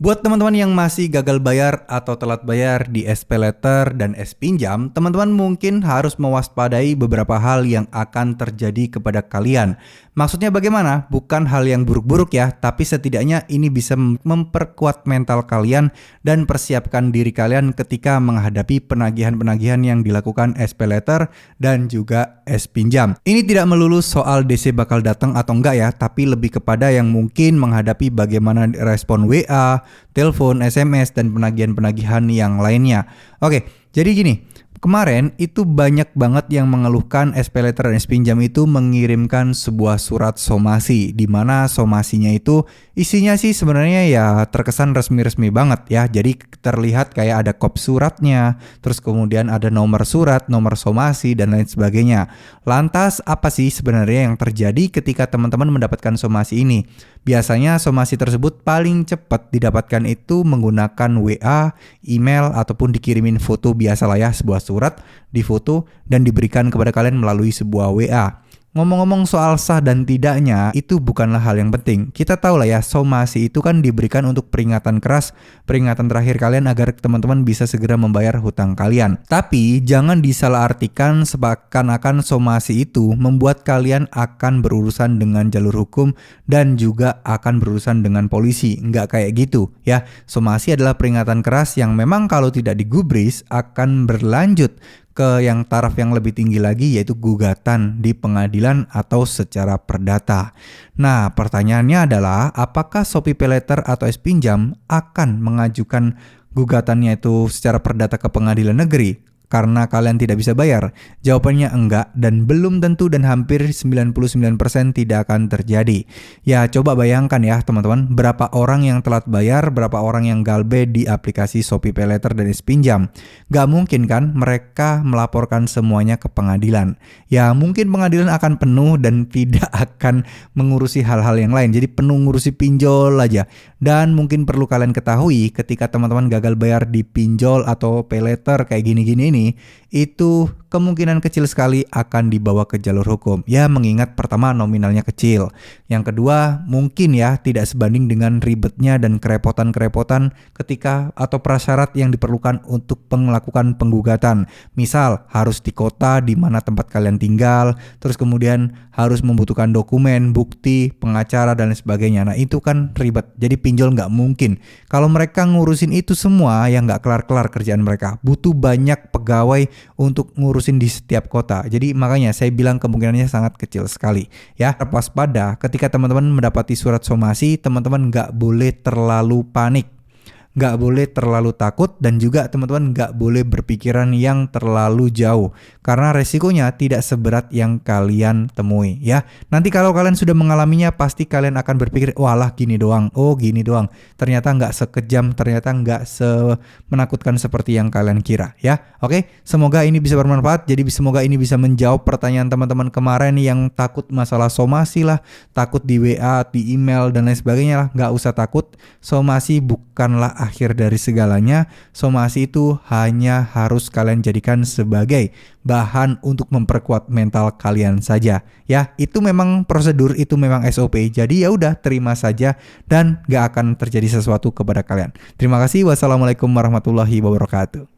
Buat teman-teman yang masih gagal bayar atau telat bayar di SPayLater dan SPinjam, teman-teman mungkin harus mewaspadai beberapa hal yang akan terjadi kepada kalian. Maksudnya bagaimana? Bukan hal yang buruk-buruk ya, tapi setidaknya ini bisa memperkuat mental kalian dan persiapkan diri kalian ketika menghadapi penagihan-penagihan yang dilakukan SPayLater dan juga SPinjam. Ini tidak melulu soal DC bakal datang atau enggak ya, tapi lebih kepada yang mungkin menghadapi bagaimana respon WA, telepon, SMS, dan penagihan-penagihan yang lainnya. Oke, jadi gini, kemarin itu banyak banget yang mengeluhkan SPayLater dan SPinjam itu mengirimkan sebuah surat somasi, di mana somasinya itu isinya sih sebenarnya ya terkesan resmi-resmi banget ya. Jadi terlihat kayak ada kop suratnya, terus kemudian ada nomor surat, nomor somasi, dan lain sebagainya. Lantas apa sih sebenarnya yang terjadi ketika teman-teman mendapatkan somasi ini? Biasanya somasi tersebut paling cepat didapatkan itu menggunakan WA, email, ataupun dikirimin foto biasa lah ya, sebuah surat difoto dan diberikan kepada kalian melalui sebuah WA. Ngomong-ngomong soal sah dan tidaknya, itu bukanlah hal yang penting. Kita tahu lah ya, somasi itu kan diberikan untuk peringatan keras, peringatan terakhir kalian agar teman-teman bisa segera membayar hutang kalian. Tapi jangan disalahartikan seakan-akan somasi itu membuat kalian akan berurusan dengan jalur hukum dan juga akan berurusan dengan polisi. Nggak kayak gitu ya. Somasi adalah peringatan keras yang memang kalau tidak digubris akan berlanjut ke yang taraf yang lebih tinggi lagi, yaitu gugatan di pengadilan atau secara perdata. Nah, pertanyaannya adalah apakah ShopeePayLater atau SPinjam akan mengajukan gugatannya itu secara perdata ke pengadilan negeri karena kalian tidak bisa bayar? Jawabannya enggak, dan belum tentu, dan hampir 99% tidak akan terjadi. Ya, coba bayangkan ya teman-teman, berapa orang yang telat bayar, berapa orang yang galbe di aplikasi ShopeePayLater dan SPinjam. Gak mungkin kan mereka melaporkan semuanya ke pengadilan. Ya, mungkin pengadilan akan penuh dan tidak akan mengurusi hal-hal yang lain. Jadi penuh ngurusi pinjol aja. Dan mungkin perlu kalian ketahui, ketika teman-teman gagal bayar di pinjol atau paylater kayak gini-gini ini, itu kemungkinan kecil sekali akan dibawa ke jalur hukum. Ya, mengingat pertama nominalnya kecil. Yang kedua, mungkin ya tidak sebanding dengan ribetnya dan kerepotan-kerepotan ketika atau prasyarat yang diperlukan untuk melakukan penggugatan. Misal harus di kota di mana tempat kalian tinggal, terus kemudian harus membutuhkan dokumen, bukti, pengacara, dan lain sebagainya. Nah, itu kan ribet. Jadi pinjol nggak mungkin. Kalau mereka ngurusin itu semua, ya nggak kelar-kelar kerjaan mereka. Butuh banyak pegawai untuk ngurusin di setiap kota. Jadi makanya saya bilang kemungkinannya sangat kecil sekali. Ya, waspada ketika teman-teman mendapati surat somasi, teman-teman nggak boleh terlalu panik. Nggak boleh terlalu takut, dan juga teman-teman nggak boleh berpikiran yang terlalu jauh karena resikonya tidak seberat yang kalian temui ya. Nanti kalau kalian sudah mengalaminya, pasti kalian akan berpikir, walah gini doang, oh gini doang. Ternyata nggak sekejam, ternyata nggak menakutkan seperti yang kalian kira ya. Oke, semoga ini bisa bermanfaat. Jadi semoga ini bisa menjawab pertanyaan teman-teman kemarin yang takut masalah somasi lah, takut di WA, di email, dan lain sebagainya lah. Nggak usah takut, somasi bukanlah akhir dari segalanya. Somasi itu hanya harus kalian jadikan sebagai bahan untuk memperkuat mental kalian saja ya. Itu memang prosedur, itu memang SOP. Jadi ya udah, terima saja dan gak akan terjadi sesuatu kepada kalian. Terima kasih. Wassalamualaikum warahmatullahi wabarakatuh.